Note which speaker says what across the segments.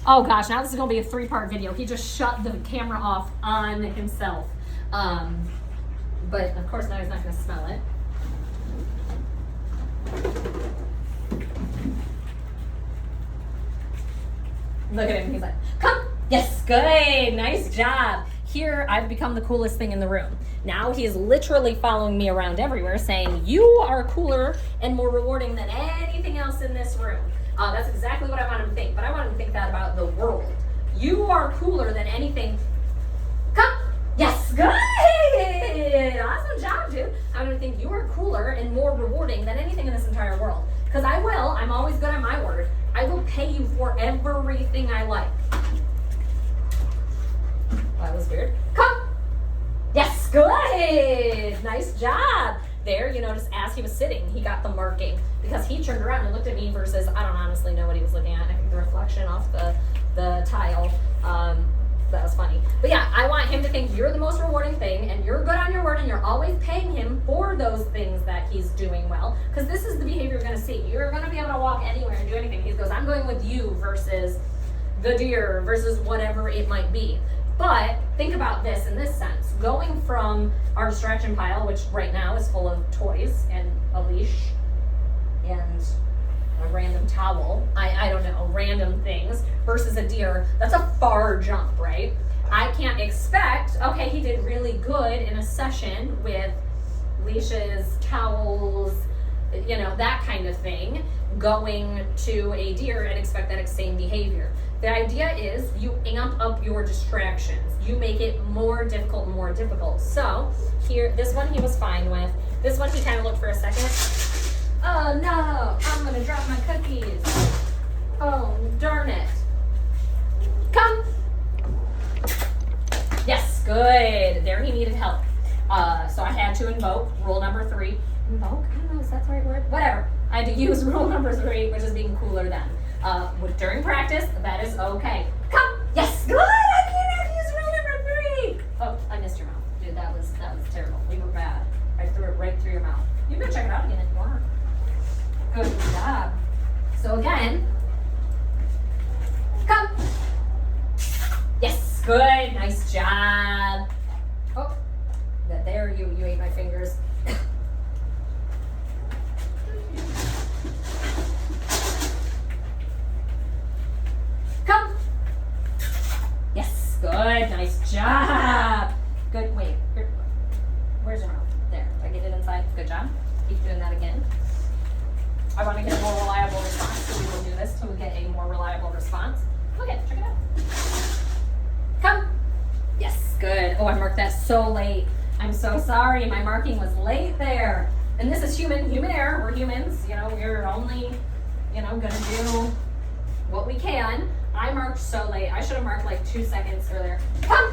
Speaker 1: Oh gosh, now this is gonna be a 3-part video. He just shut the camera off on himself. But of course now he's not gonna smell it. Look at him, he's like, come, yes, good, nice job. Here, I've become the coolest thing in the room. Now he is literally following me around everywhere saying, you are cooler and more rewarding than anything else in this room. That's exactly what I want him to think, but I want him to think that about the world. You are cooler than anything. Come, yes, good, awesome job, dude. I want him to think you are cooler and more rewarding than anything in this entire world. Because I will, I'm always good on my word. I will pay you for everything I like. That was weird. Come. Yes, good. Nice job. There, you notice as he was sitting, he got the marking because he turned around and looked at me versus I don't honestly know what he was looking at. I think the reflection off the tile. That was funny. But yeah, I want him to think you're the most rewarding thing and you're good on your word and you're always paying him for those things that he's doing well. Because this is the behavior you're going to see. You're going to be able to walk anywhere and do anything. He goes, I'm going with you versus the deer versus whatever it might be. But think about this in this sense. Going from our distraction pile, which right now is full of toys and a leash and a random towel, I don't know, random things, versus a deer, that's a far jump, right? I can't expect, okay, he did really good in a session with leashes, towels, you know, that kind of thing, going to a deer and expect that same behavior. The idea is you amp up your distractions. You make it more difficult and more difficult. So here, this one he was fine with. This one he kind of looked for a second. Oh no, I'm gonna drop my cookies. Oh, darn it. Come. Yes, good. There he needed help. So I had to invoke rule number 3. Invoke? I don't know, is that the right word? Whatever. I had to use rule number 3, which is being cooler than. During practice, that is okay. Come. Yes, good. I didn't have to use rule number 3. Oh, I missed your mouth. Dude, that was terrible. We were bad. I threw it right through your mouth. You can check it out again if you want. Good job. So again, come. Yes, good. Nice job. Oh, there you ate my fingers. Come. Yes, good. Nice job. Good. Wait. Where's your mouth? There. Did I get it inside? Good job. Keep doing that again. I want to get a more reliable response, so we will do this till we get a more reliable response. Okay, check it out. Come. Yes, good. Oh, I marked that so late. I'm so sorry. My marking was late there. And this is human error. We're humans. You know, we're only, going to do what we can. I marked so late. I should have marked like 2 seconds earlier. Come.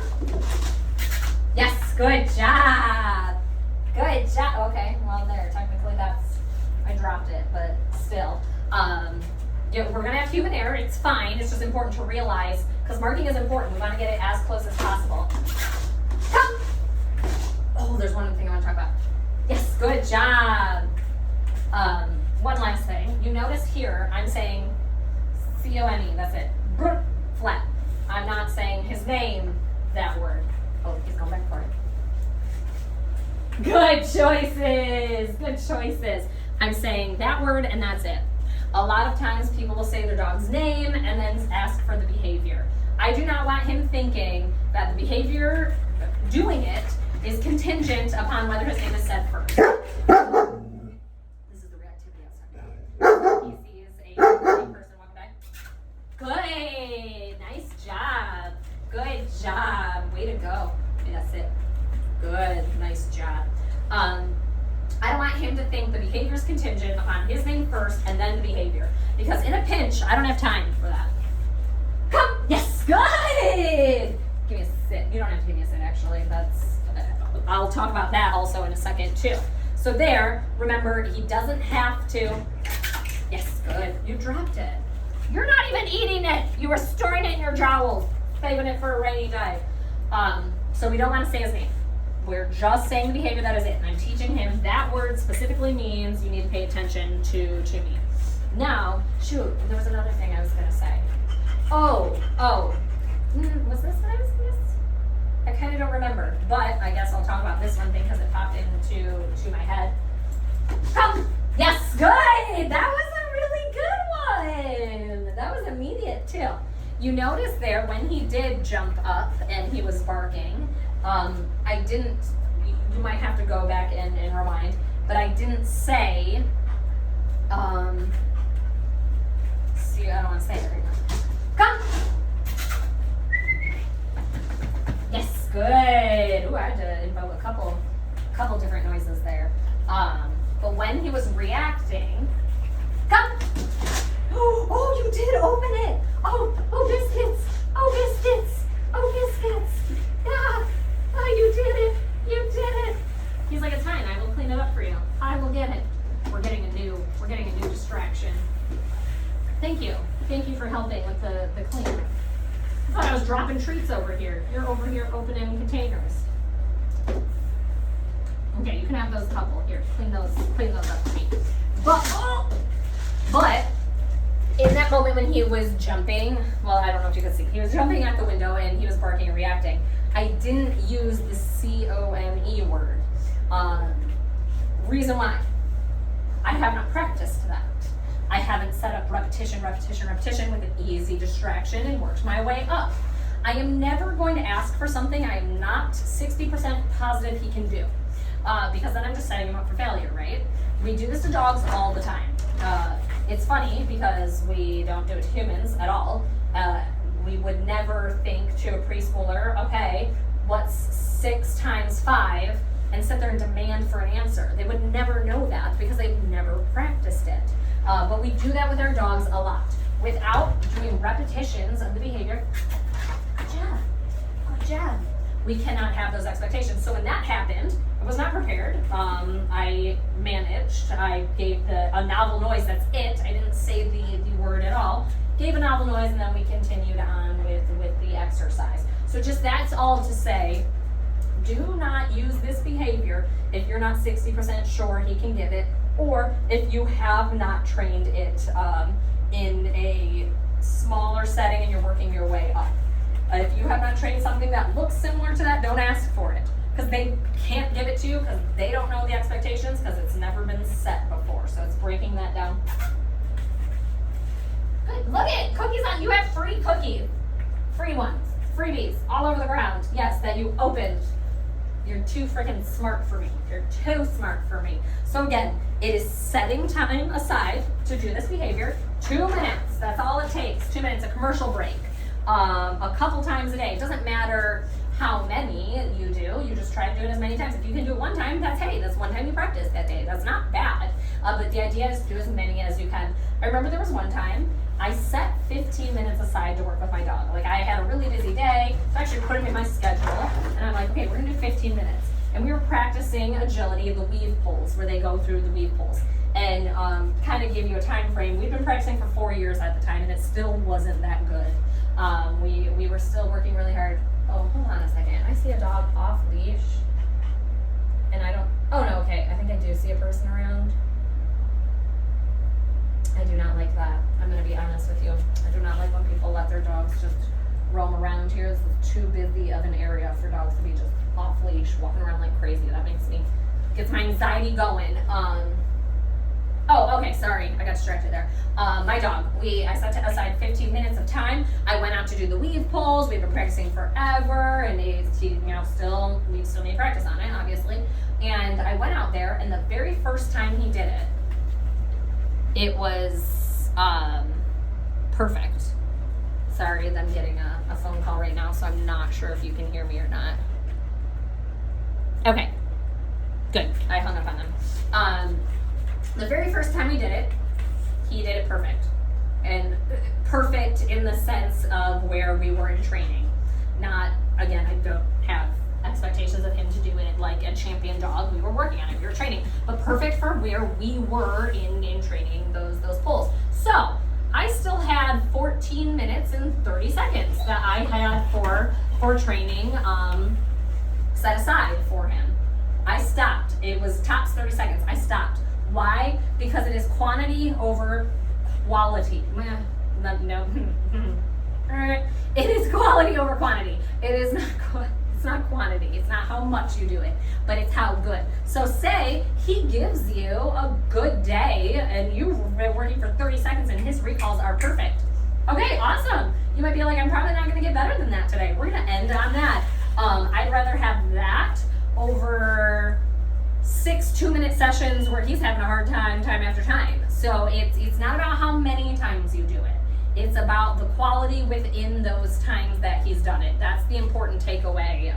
Speaker 1: Yes, good job. Good job. Okay, well there, technically I dropped it, but still. We're gonna have human error, it's fine. It's just important to realize, because marking is important. We wanna get it as close as possible. Come. Oh, there's one other thing I wanna talk about. Yes, good job. One last thing. You notice here, I'm saying C-O-N-E, that's it. Flat. I'm not saying his name, that word. Oh, he's going back for it. Good choices. Good choices. I'm saying that word and that's it. A lot of times people will say their dog's name and then ask for the behavior. I do not want him thinking that the behavior, doing it, is contingent upon whether his name is said first. This is the reactivity outside. He sees a person walking by. Good. Nice job. Good job. Way to go. Okay, that's it. Good. Nice job. I don't want him to think the behavior is contingent upon his name first and then the behavior. Because in a pinch, I don't have time for that. Come. Yes. Good. Give me a sit. You don't have to give me a sit, actually. I'll talk about that also in a second, too. So there, remember, he doesn't have to. Yes. Good. You dropped it. You're not even eating it. You were storing it in your jowls, saving it for a rainy day. So we don't want to say his name. We're just saying the behavior that is it. And I'm teaching him that word specifically means you need to pay attention to me. Now, shoot, there was another thing I was going to say. Oh, was immediate too. You notice there when he did jump up and he was barking, I didn't, you might have to go back and rewind, but I didn't say, see, I don't want to say it right now. Come! Yes, good. Ooh, I had to invoke a couple different noises there. But when he was reacting, come! Oh, you did open it! Oh, biscuits! Oh, biscuits! Oh, biscuits! Yeah! Oh, you did it! You did it! He's like, it's fine. I will clean it up for you. I will get it. We're getting a new distraction. Thank you. Thank you for helping with the clean. I thought I was dropping treats over here. You're over here opening containers. Okay, you can have those couple. Here, clean those up for me. But in that moment when he was jumping, well, I don't know if you could see, he was jumping out the window and he was barking and reacting. I didn't use the COME word. Reason why? I have not practiced that. I haven't set up repetition with an easy distraction and worked my way up. I am never going to ask for something I am not 60% positive he can do. Because then I'm just setting him up for failure, right? We do this to dogs all the time. It's funny because we don't do it to humans at all. We would never think to a preschooler, okay, what's 6 times 5? And sit there and demand for an answer. They would never know that because they've never practiced it. But we do that with our dogs a lot. Without doing repetitions of the behavior, good job. We cannot have those expectations. So when that happened, I was not prepared. I managed. I gave a novel noise, that's it. I didn't say the word at all. Gave a novel noise and then we continued on with the exercise. So just that's all to say, do not use this behavior if you're not 60% sure he can give it, or if you have not trained it in a smaller setting and you're working your way up. If you have not trained something that looks similar to that, don't ask for it. Because they can't give it to you because they don't know the expectations because it's never been set before. So it's breaking that down. Good. Look at it. Cookies on. You have free cookies. Free ones. Freebies all over the ground. Yes, that you opened. You're too freaking smart for me. You're too smart for me. So again, it is setting time aside to do this behavior. 2 minutes. That's all it takes. 2 minutes. A commercial break. A couple times a day. It doesn't matter how many you do. You just try to do it as many times. If you can do it one time, that's one time you practice that day. That's not bad. But the idea is to do as many as you can. I remember there was one time I set 15 minutes aside to work with my dog. Like I had a really busy day, so I actually put him in my schedule. And I'm like, okay, we're gonna do 15 minutes. And we were practicing agility, the weave pulls, where they go through the weave pulls. And kind of give you a time frame. We've been practicing for 4 years at the time, and it still wasn't that good. We were still working really hard. Oh, hold on a second. I see a dog off leash. And I don't, oh no, okay. I think I do see a person around. I do not like that. I'm going to be honest with you. I do not like when people let their dogs just roam around here. It's too busy of an area for dogs to be just off leash, walking around like crazy. That gets my anxiety going. Oh, okay, sorry, I got distracted there. My dog, I set aside 15 minutes of time. I went out to do the weave pulls. We've been practicing forever, and we still need practice on it, obviously. And I went out there, and the very first time he did it, it was perfect. Sorry, I'm getting a phone call right now, so I'm not sure if you can hear me or not. Okay, good, I hung up on them. The very first time he did it perfect. And perfect in the sense of where we were in training. Not, again, I don't have expectations of him to do it like a champion dog. We were working on it, we were training. But perfect for where we were in training those pulls. So, I still had 14 minutes and 30 seconds that I had for training set aside for him. I stopped. It was tops 30 seconds. I stopped. Why? Because it is quantity over quality. No. It is quality over quantity. It's not quantity. It's not how much you do it, but it's how good. So say he gives you a good day and you've been working for 30 seconds and his recalls are perfect. Okay, You might be like, I'm probably not going to get better than that today. We're going to end on that. I'd rather have that over 6 2-minute sessions where he's having a hard time after time. So it's not about how many times you do it. It's about the quality within those times that he's done it. That's the important takeaway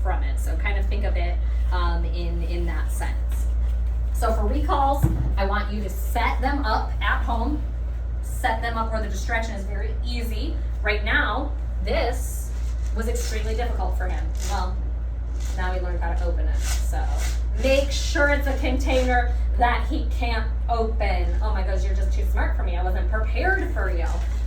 Speaker 1: from it. So kind of think of it in that sense. So for recalls, I want you to set them up at home. Set them up where the distraction is very easy. Right now, this was extremely difficult for him. Well, now he learned how to open it. So make sure it's a container that he can't open. Oh my gosh, you're just too smart for me. I wasn't prepared for you.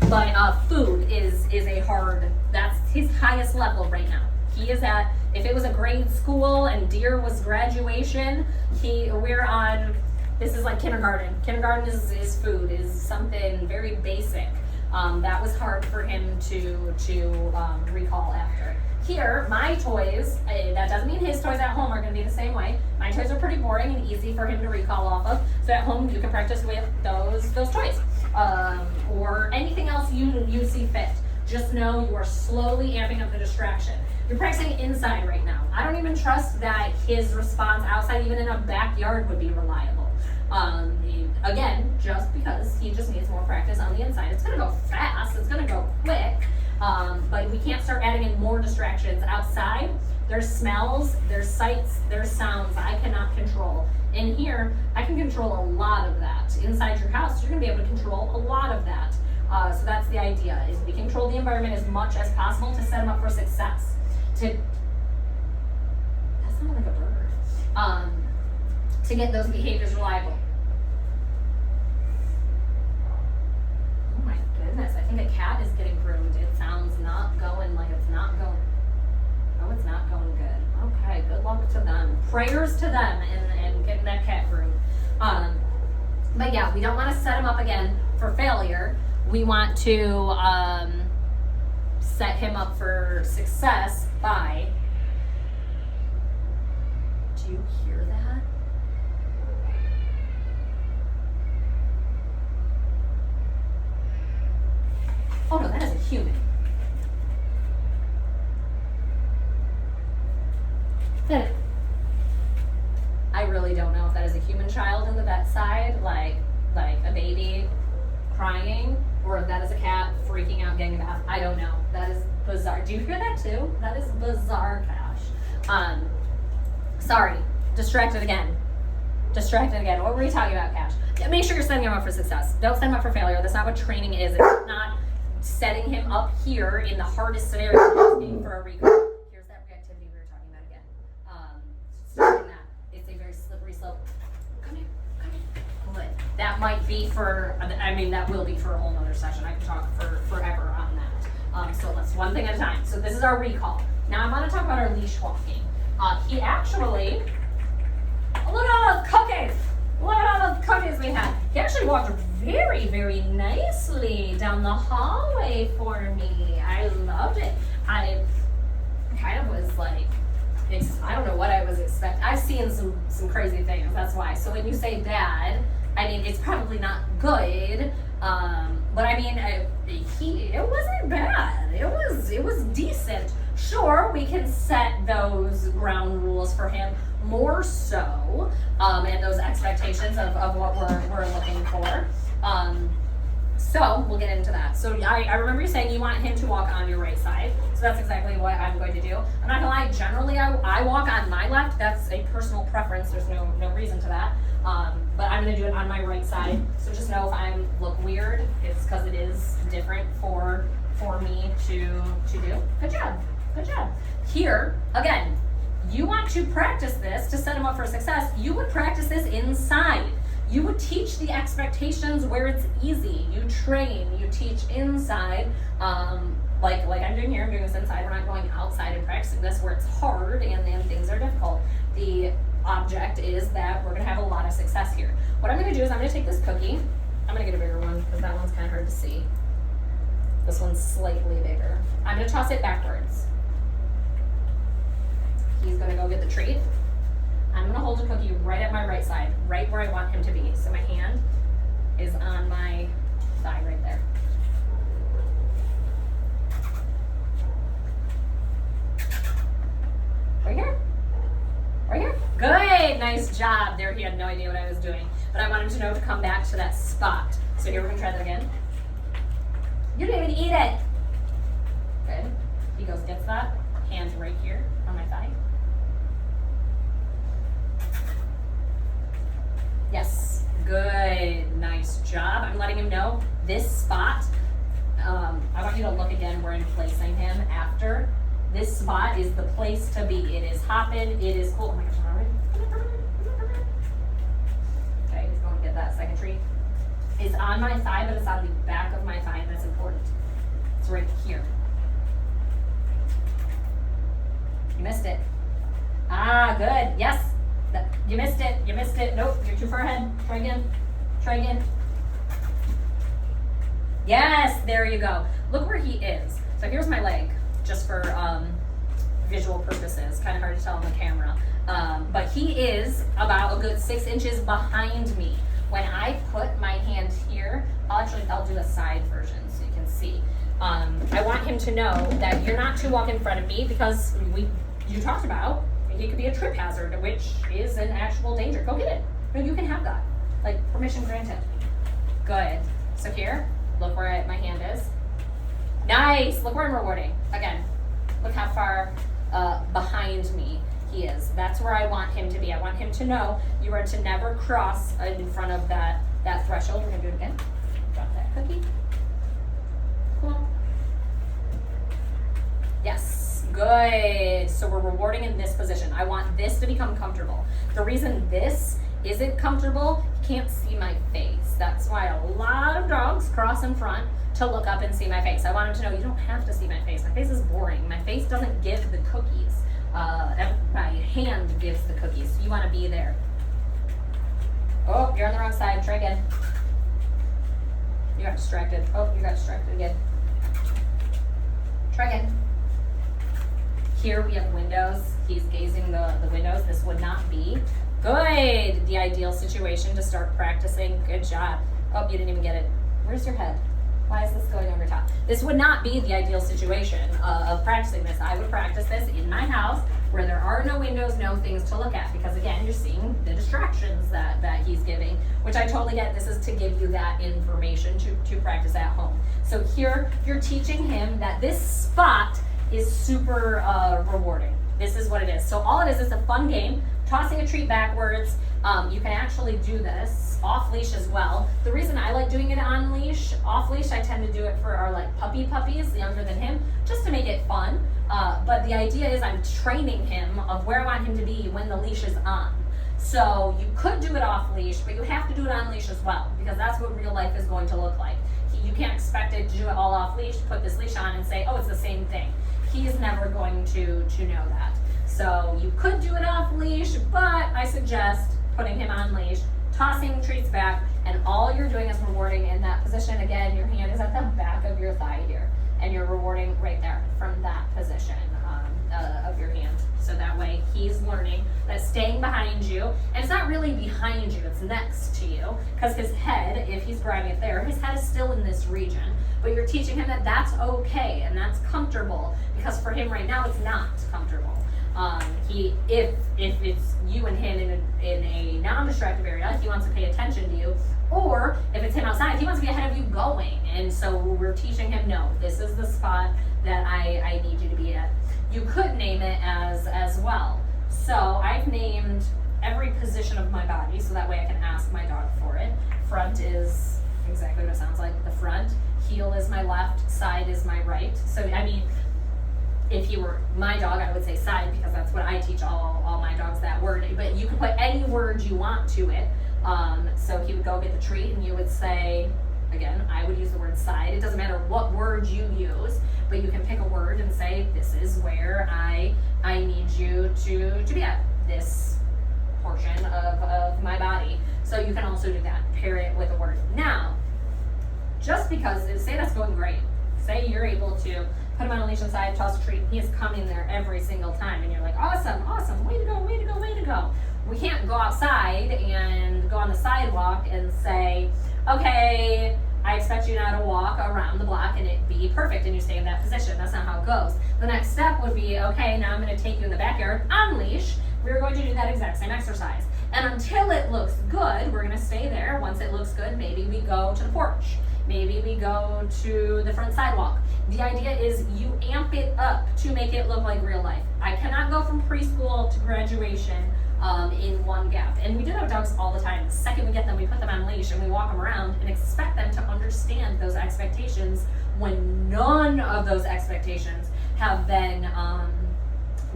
Speaker 1: But food is a hard, that's his highest level right now. He is at, if it was a grade school and Deer was graduation, we're on, this is like kindergarten. Kindergarten is food, is something very basic. That was hard for him to recall after. Here, my toys, that doesn't mean his toys at home are going to be the same way. My toys are pretty boring and easy for him to recall off of. So at home, you can practice with those toys. Or anything else you see fit. Just know you are slowly amping up the distraction. You're practicing inside right now. I don't even trust that his response outside, even in a backyard, would be reliable. Again, just because he just needs more practice on the inside. It's going to go fast. It's going to go quick. But we can't start adding in more distractions outside. There's smells, there's sights, there's sounds I cannot control. In here, I can control a lot of that. Inside your house, you're going to be able to control a lot of that. So that's the idea, is we control the environment as much as possible to set them up for success. That sounded like a bird. To get those behaviors reliable. Oh my goodness, I think a cat is getting groomed. It sounds not going like it's not going. Oh, it's not going good. Okay, good luck to them. Prayers to them and getting that cat groomed. But yeah, we don't want to set him up again for failure. We want to set him up for success by, do you hear that? Oh no, that is a human. I really don't know if that is a human child in the vet side, like a baby crying, or if that is a cat freaking out getting a bath. I don't know. That is bizarre. Do you hear that too? That is bizarre, Cash. Sorry, distracted again. What were we talking about, Cash? Make sure you're setting him up for success. Don't set him up for failure. That's not what training is. It's not setting him up here in the hardest scenario for a recall. Here's that reactivity we were talking about again. Starting that. It's a very slippery slope. Come here. Good. That might be that will be for a whole other session. I could talk for forever on that. So let's one thing at a time. So this is our recall. Now I want to talk about our leash walking. He actually, look at all those cookies. Look at all those cookies we had. He actually walked very, very nicely down the hallway for me. I loved it. I kind of was like, I don't know what I was expecting. I've seen some crazy things, that's why. So when you say bad, I mean, it's probably not good. But I mean, it wasn't bad. It was decent. Sure, we can set those ground rules for him more so, and those expectations of what we're looking for. So we'll get into that. So I remember you saying you want him to walk on your right side. So that's exactly what I'm going to do. I'm not gonna lie, generally I walk on my left. That's a personal preference. There's no reason to that. But I'm gonna do it on my right side. So just know if I look weird, it's because it is different for me to do. Good job. Here, again, you want to practice this to set him up for success. You would practice this inside. You would teach the expectations where it's easy. You train, you teach inside, like I'm doing here. I'm doing this inside. We're not going outside and practicing this where it's hard and things are difficult. The object is that we're gonna have a lot of success here. What I'm gonna do is I'm gonna take this cookie. I'm gonna get a bigger one because that one's kind of hard to see. This one's slightly bigger. I'm gonna toss it backwards. He's gonna go get the treat. I'm gonna hold the cookie right at my right side, right where I want him to be. So my hand is on my thigh right there. Nice job. There, he had no idea what I was doing. But I want him to know to come back to that spot. So here, we're gonna try that again. You didn't even eat it. Good. He goes, gets that. Hands right here on my thigh. Yes. Good. Nice job. I'm letting him know this spot. I want you to look again where I'm placing him after. This spot is the place to be. It is hopping. It is cool. Oh my gosh, I'm already. Okay, he's going to get that second treat. It's on my thigh, but it's on the back of my thigh. That's important. It's right here. You missed it. Ah, good. Yes. You missed it. You missed it. Nope, you're too far ahead. Try again. Try again. Yes, there you go. Look where he is. So here's my leg, just for visual purposes. Kind of hard to tell on the camera. But he is about a good 6 inches behind me. When I put my hand here, I'll do a side version so you can see. I want him to know that you're not to walk in front of me because you talked about he could be a trip hazard, which is an actual danger. Go get it. No, you can have that. Like, permission granted. Good. So here, look where my hand is. Nice. Look where I'm rewarding. Again, look how far behind me he is. That's where I want him to be. I want him to know you are to never cross in front of that threshold. We're going to do it again. Drop that cookie. Cool. Yes. Good. So we're rewarding in this position. I want this to become comfortable. The reason this isn't comfortable, he can't see my face. That's why a lot of dogs cross in front to look up and see my face. I want him to know you don't have to see my face. My face is boring. My face doesn't give the cookies. My hand gives the cookies. So you want to be there. Oh, you're on the wrong side. Try again. You got distracted. Oh, you got distracted again. Try again. Here we have windows. He's gazing the windows. This would not be good. The ideal situation to start practicing. Good job. Oh, you didn't even get it. Where's your head? Why is this going over top? This would not be the ideal situation of practicing this. I would practice this in my house where there are no windows, no things to look at. Because again, you're seeing the distractions that he's giving, which I totally get. This is to give you that information to practice at home. So here, you're teaching him that this spot is super rewarding. This is what it is. So all it is a fun game, tossing a treat backwards. You can actually do this off leash as well. The reason I like doing it on leash, off leash, I tend to do it for our like puppies younger than him, just to make it fun. But the idea is I'm training him of where I want him to be when the leash is on. So you could do it off leash, but you have to do it on leash as well, because that's what real life is going to look like. You can't expect it to do it all off leash, put this leash on and say, oh, it's the same thing. He's never going to know that. So you could do it off leash, but I suggest putting him on leash, tossing treats back, and all you're doing is rewarding in that position. Again, your hand is at the back of your thigh here, and you're rewarding right there from that position of your hand. So that way he's learning that staying behind you, and it's not really behind you, it's next to you, because his head, if he's grabbing it there, his head is still in this region. But you're teaching him that that's okay and that's comfortable, because for him right now it's not comfortable. If it's you and him in a non-distractive area, he wants to pay attention to you. Or if it's him outside, he wants to be ahead of you going. And so we're teaching him, no, this is the spot that I need you to be at. You could name it as well. So I've named every position of my body, so that way I can ask my dog for it. Front is exactly what it sounds like, the front. Heel is my left, side is my right. So, I mean, if he were my dog, I would say side, because that's what I teach all my dogs, that word. But you can put any word you want to it. So he would go get the treat, and you would say, again, I would use the word side. It doesn't matter what word you use, but you can pick a word and say, this is where I need you to be at, this portion of my body. So you can also do that, pair it with a word. Now, just because, say that's going great, say you're able to put him on a leash inside, toss a treat, he is coming there every single time, and you're like, awesome, way to go, way to go, way to go. We can't go outside and go on the sidewalk and say, okay, I expect you now to walk around the block and it be perfect and you stay in that position. That's not how it goes. The next step would be, okay, now I'm going to take you in the backyard on leash. We're going to do that exact same exercise. And until it looks good, we're gonna stay there. Once it looks good, maybe we go to the porch. Maybe we go to the front sidewalk. The idea is you amp it up to make it look like real life. I cannot go from preschool to graduation in one gap. And we do that with dogs all the time. The second we get them, we put them on leash and we walk them around and expect them to understand those expectations when none of those expectations have been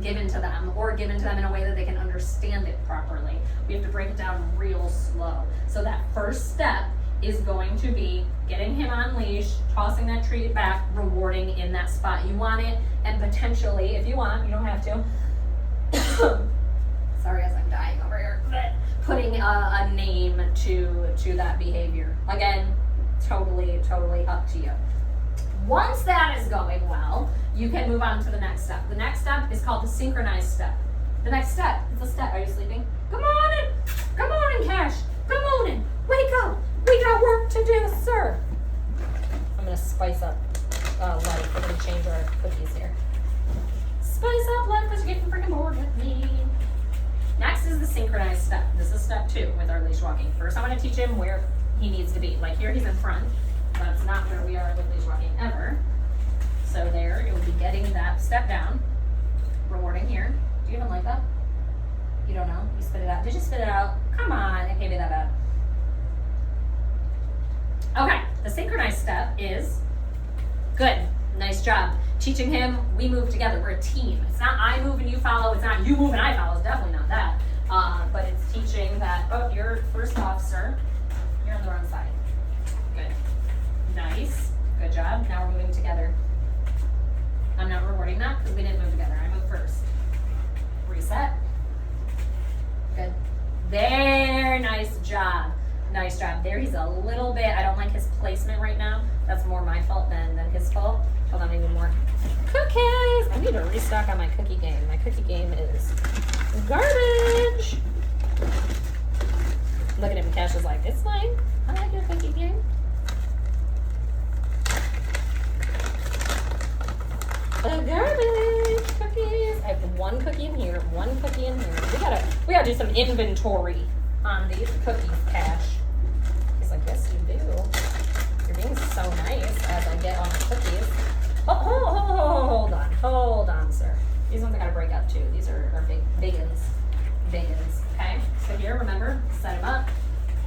Speaker 1: given to them, or given to them in a way that they can understand it properly. We have to break it down real slow. So that first step is going to be getting him on leash, tossing that treat back, rewarding in that spot you want it, and potentially, if you want, you don't have to, sorry as I'm dying over here, putting a name to that behavior. Again, totally up to you. Once that is going well, you can move on to the next step. The next step is called the synchronized step. The next step is a step. Are you sleeping? Come on in, Cash. Come on in. Wake up. We got work to do, sir. I'm gonna spice up life. We're gonna change our cookies here. Spice up life because you're getting freaking bored with me. Next is the synchronized step. This is step 2 with our leash walking. First, I'm gonna teach him where he needs to be. Like here, he's in front. That's not where we are with leash walking ever. So there, it would be getting that step down, rewarding here. Do you even like that? You don't know? You spit it out. Did you spit it out? Come on, it can't be that bad. Okay, the synchronized step is good. Nice job. Teaching him, we move together. We're a team. It's not I move and you follow. It's not you move and I follow. It's definitely not that. But it's teaching that, oh, you're first off, sir. You're on the wrong side. Good. Nice. Good job. Now we're moving together. I'm not rewarding that because we didn't move together. I moved first. Reset. Good. There. Nice job. Nice job. There, he's a little bit, I don't like his placement right now. That's more my fault than his fault. Hold on, maybe more. Cookies! I need to restock on my cookie game. My cookie game is garbage. Look at him, Cash is like, it's fine. I like your cookie game. Garbage cookies. I have one cookie in here, one cookie in here. We gotta do some inventory on these cookies, Cash. He's like, yes, you do. You're being so nice as I get on the cookies. Oh, hold on, sir. These ones I gotta break up too. These are big uns. Okay, so here, remember, set him up.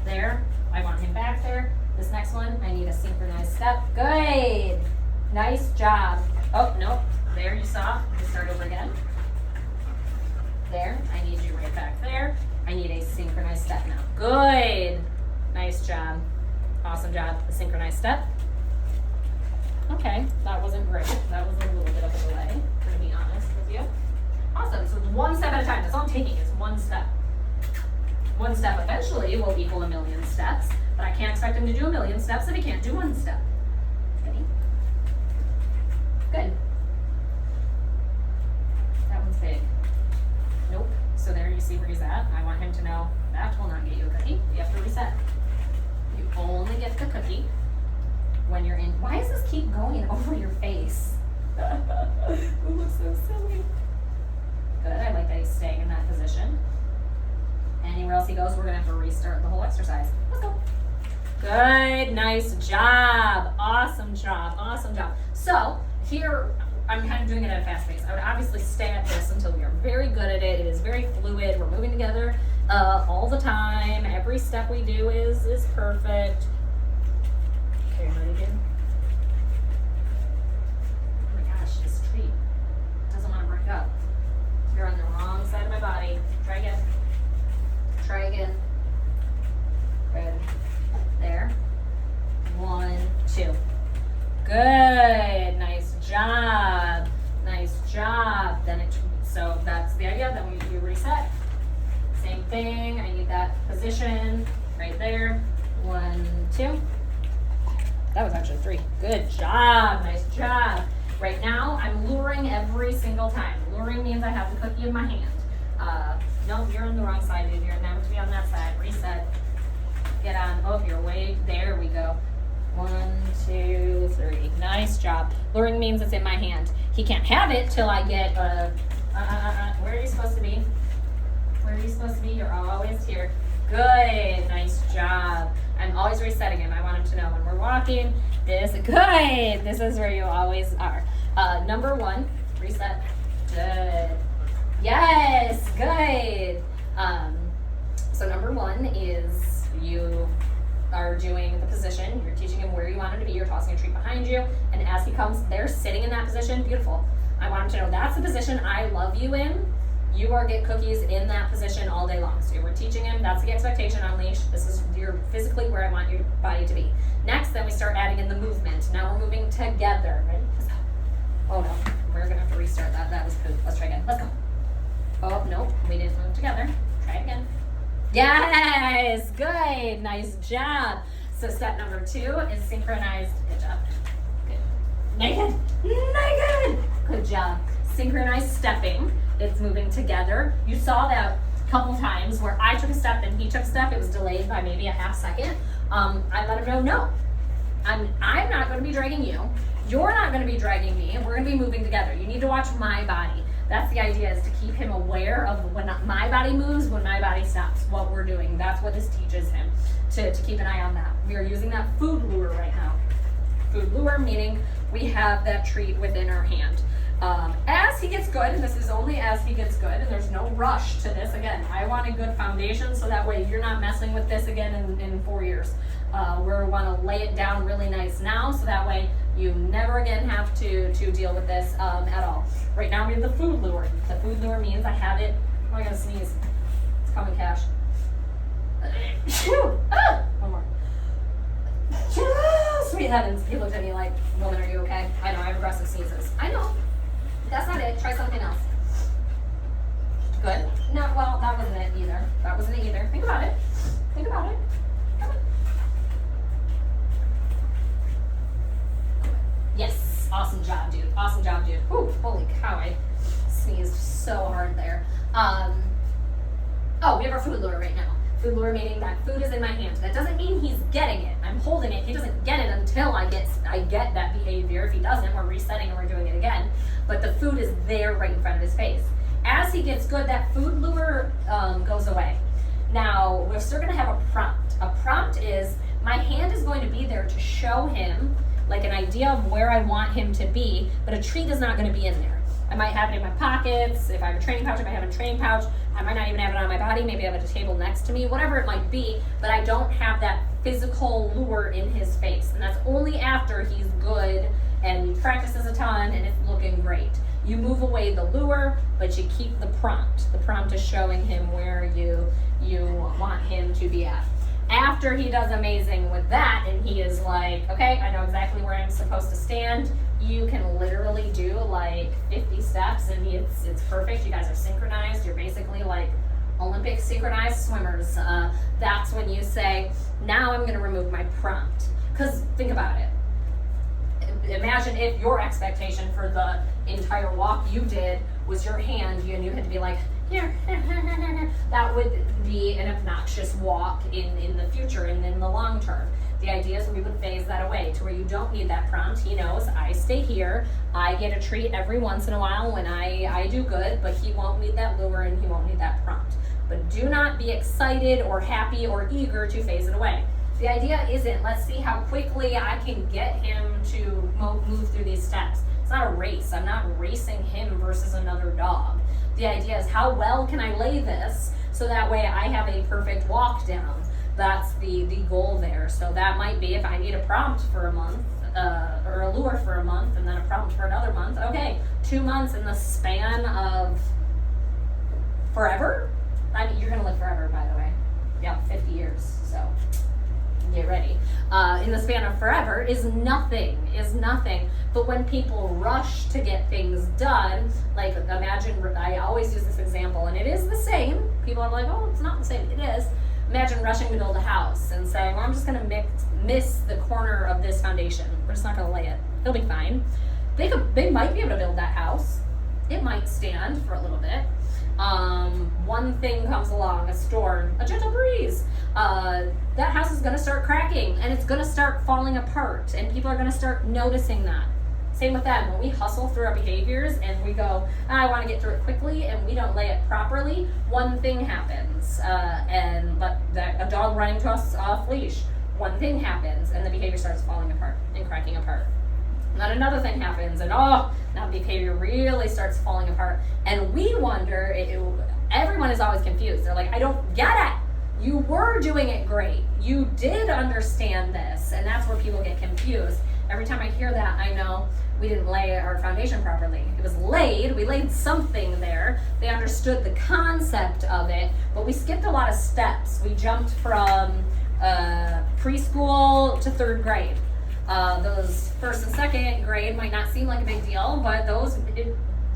Speaker 1: There, I want him back there. This next one, I need a synchronized step. Good. Nice job. Oh, nope. There, you saw. You start over again. There, I need you right back there. I need a synchronized step now. Good. Nice job. Awesome job. A synchronized step. Okay, that wasn't great. That was a little bit of a delay, to be honest with you. Awesome. So it's one step at a time. That's all I'm taking is one step. One step eventually will equal 1,000,000 steps, but I can't expect him to do 1,000,000 steps if he can't do one step. Ready? Good. That one's big. Nope. So there you see where he's at. I want him to know that will not get you a cookie. You have to reset. You only get the cookie when you're in. Why does this keep going over your face? It looks so silly. Good. I like that he's staying in that position. Anywhere else he goes, we're going to have to restart the whole exercise. Let's go. Good. Nice job. Awesome job. Awesome job. So here, I'm kind of doing it at a fast pace. I would obviously stay at this until we are very good at it. It is very fluid. We're moving together all the time. Every step we do is perfect. Okay, ready again? Oh my gosh, this treat doesn't want to break up. You're on the wrong side of my body. Try again. Try again. Good. There. 1, 2. Good. Nice job. Nice job. So that's the idea. Then we reset. Same thing. I need that position right there. 1, 2. That was actually 3. Good job. Nice job. Right now, I'm luring every single time. Luring means I have the cookie in my hand. No, you're on the wrong side, dude. You're never to be on that side. Reset. Get on. Oh, you're way. There we go. 1, 2, 3. Nice job. Luring means it's in my hand. He can't have it till I get where are you supposed to be? Where are you supposed to be? You're always here. Good. Nice job. I'm always resetting him. I want him to know when we're walking. This is where you always are. Number 1, reset. Good. Yes, good. So number 1 is you are doing the position. You're teaching him where you want him to be. You're tossing a treat behind you. And as he comes, they're sitting in that position. Beautiful. I want him to know that's the position I love you in. You are get cookies in that position all day long. So we're teaching him, that's the expectation on leash. This is you're physically where I want your body to be. Next, then we start adding in the movement. Now we're moving together. Ready? Let's go. Oh no, we're gonna have to restart that. That was poop. Let's try again. Let's go. Oh, nope, we didn't move together. Try it again. Yes, good, nice job. So step number 2 is synchronized. Good job. Good. Naked. Good job. Synchronized stepping. It's moving together. You saw that a couple times where I took a step and he took a step. It was delayed by maybe a half second. I let him know, no, I'm not going to be dragging you. You're not going to be dragging me. We're going to be moving together. You need to watch my body. That's the idea, is to keep him aware of when my body moves, when my body stops, what we're doing. That's what this teaches him, to keep an eye on that. We are using that food lure right now. Food lure, meaning we have that treat within our hand. As he gets good, and this is only as he gets good, and there's no rush to this. Again, I want a good foundation so that way you're not messing with this again in 4 years. We want to lay it down really nice now so that way you never again have to deal with this at all. Right now we have the food lure. The food lure means I have it. Oh, I gotta sneeze. It's coming, Cash. One more. Sweet heavens. He looked at me like, woman, are you okay? I know, I have aggressive sneezes. I know. That's not it. Try something else. Good. No, well, that wasn't it either. That wasn't it either. Think about it. Think about it. Come on. Yes. Awesome job, dude. Awesome job, dude. Ooh, holy cow. I sneezed so hard there. Oh, we have our food lure right now. Food lure meaning that food is in my hand. That doesn't mean he's getting it. I'm holding it. He doesn't get it until I get that behavior. If he doesn't, we're resetting and we're doing it again. But the food is there right in front of his face. As he gets good, that food lure goes away. Now, we're still going to have a prompt. A prompt is my hand is going to be there to show him like an idea of where I want him to be, but a treat is not going to be in there. I might have it in my pockets. If I have a training pouch, I might have a training pouch. I might not even have it on my body. Maybe I have it at a table next to me, whatever it might be, but I don't have that physical lure in his face. And that's only after he's good and he practices a ton and it's looking great. You move away the lure, but you keep the prompt. The prompt is showing him where you want him to be at. After he does amazing with that and he is like, okay, I know exactly where I'm supposed to stand, you can literally do like 50 steps and it's perfect. You guys are synchronized. You're basically like Olympic synchronized swimmers. That's when you say, now I'm going to remove my prompt. Because think about it. Imagine if your expectation for the entire walk you did was your hand and you had to be like, here. That would be an obnoxious walk in the future and in the long term. The idea is we would phase that away to where you don't need that prompt. He knows I stay here. I get a treat every once in a while when I do good, but he won't need that lure and he won't need that prompt. But do not be excited or happy or eager to phase it away. The idea isn't, let's see how quickly I can get him to move through these steps. It's not a race. I'm not racing him versus another dog. The idea is how well can I lay this so that way I have a perfect walk down. That's the goal there. So that might be if I need a prompt for a month or a lure for a month and then a prompt for another month. Okay, 2 months in the span of forever. I mean, you're going to live forever, by the way. Yeah, 50 years. So get ready. In the span of forever is nothing. But when people rush to get things done, like imagine, I always use this example, and it is the same. People are like, oh, it's not the same. It is. Imagine rushing to build a house and saying, well, I'm just going to miss the corner of this foundation. We're just not going to lay it. It'll be fine. They might be able to build that house. It might stand for a little bit. One thing comes along, a storm, a gentle breeze. That house is going to start cracking and it's going to start falling apart and people are going to start noticing that. Same with them. When we hustle through our behaviors and we go, I want to get through it quickly, and we don't lay it properly, one thing happens. A dog running to us off leash, one thing happens, and the behavior starts falling apart and cracking apart. And then another thing happens, and now the behavior really starts falling apart. And we wonder, everyone is always confused. They're like, I don't get it. You were doing it great. You did understand this. And that's where people get confused. Every time I hear that, I know we didn't lay our foundation properly. It was laid, we laid something there. They understood the concept of it, but we skipped a lot of steps. We jumped from preschool to third grade. Those first and second grade might not seem like a big deal, but those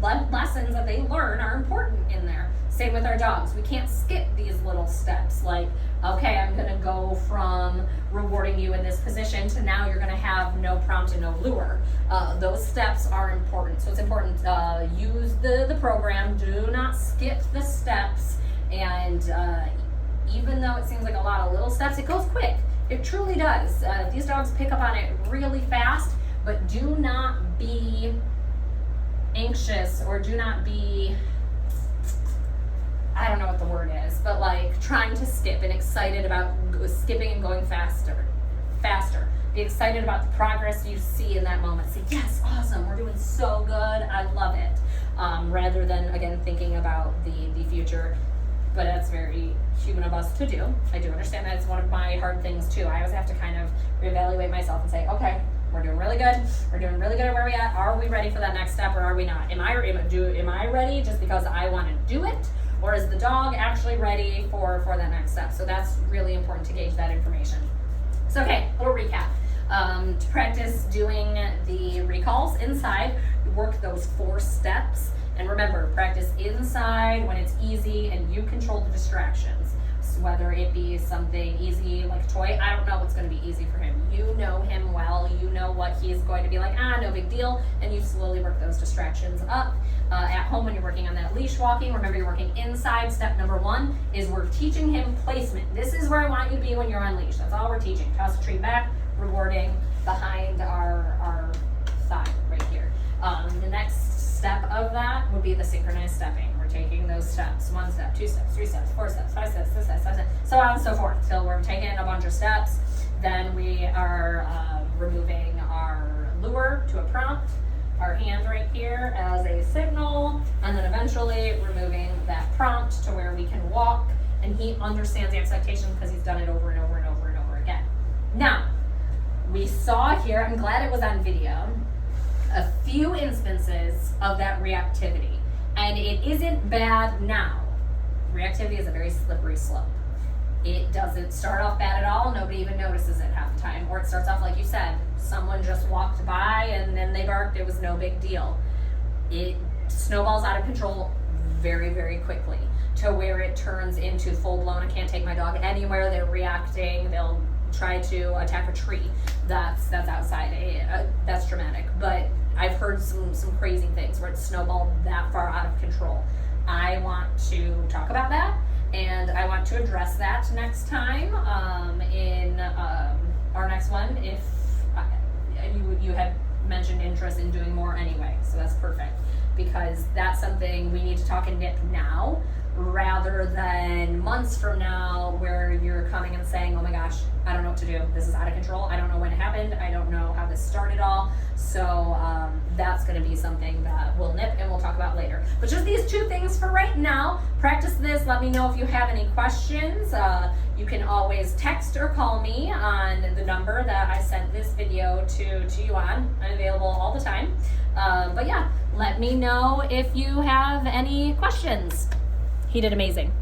Speaker 1: lessons that they learn are important in there. Same with our dogs. We can't skip these little steps like, okay, I'm going to go from rewarding you in this position to now you're going to have no prompt and no lure. Those steps are important. So it's important to use the program. Do not skip the steps. And even though it seems like a lot of little steps, it goes quick. It truly does. These dogs pick up on it really fast, but do not be anxious or do not be, I don't know what the word is, but like trying to skip and excited about skipping and going faster. Be excited about the progress you see in that moment. Say, yes, awesome, we're doing so good, I love it. Rather than, again, thinking about the future. But that's very human of us to do. I do understand that it's one of my hard things too. I always have to kind of reevaluate myself and say, okay, we're doing really good. We're doing really good at where we're at. Are we ready for that next step or are we not? Am I ready just because I want to do it? Or is the dog actually ready for that next step? So that's really important to gauge that information. So okay, little recap. To practice doing the recalls inside, you work those 4 steps. And remember, practice inside when it's easy and you control the distractions. So whether it be something easy like a toy, I don't know what's going to be easy for him. You know him well, you know what he's going to be like, no big deal, and you slowly work those distractions up. At home when you're working on that leash walking, remember you're working inside. Step number 1 is we're teaching him placement. This is where I want you to be when you're on leash. That's all we're teaching. Toss the treat back, rewarding behind our thigh right here. The next step of that would be the synchronized stepping. We're taking those steps, 1 step, 2 steps, 3 steps, 4 steps, 5 steps, 6 steps, 7 steps, so on and so forth. Till we're taking a bunch of steps. Then we are removing our lure to a prompt, our hand right here as a signal, and then eventually removing that prompt to where we can walk, and he understands the expectation because he's done it over and over and over and over again. Now, we saw here, I'm glad it was on video, a few instances of that reactivity. And it isn't bad now. Reactivity is a very slippery slope. It doesn't start off bad at all. Nobody even notices it half the time. Or it starts off like you said, someone just walked by and then they barked, it was no big deal. It snowballs out of control very, very quickly to where it turns into full-blown, I can't take my dog anywhere, they're reacting, they'll try to attack a tree that's outside. That's dramatic. But I've heard some crazy things where it's snowballed that far out of control. I want to talk about that, and I want to address that next time in our next one. If you had mentioned interest in doing more anyway, so that's perfect, because that's something we need to talk and nip now rather than months from now where you're coming and saying, oh my gosh, I don't know what to do. This is out of control. I don't know when it happened. I don't know how this started all. So that's going to be something that we'll nip and we'll talk about later. But just these 2 things for right now. Practice this. Let me know if you have any questions. You can always text or call me on the number that I sent this video to you on. I'm available all the time. But yeah, let me know if you have any questions. He did amazing.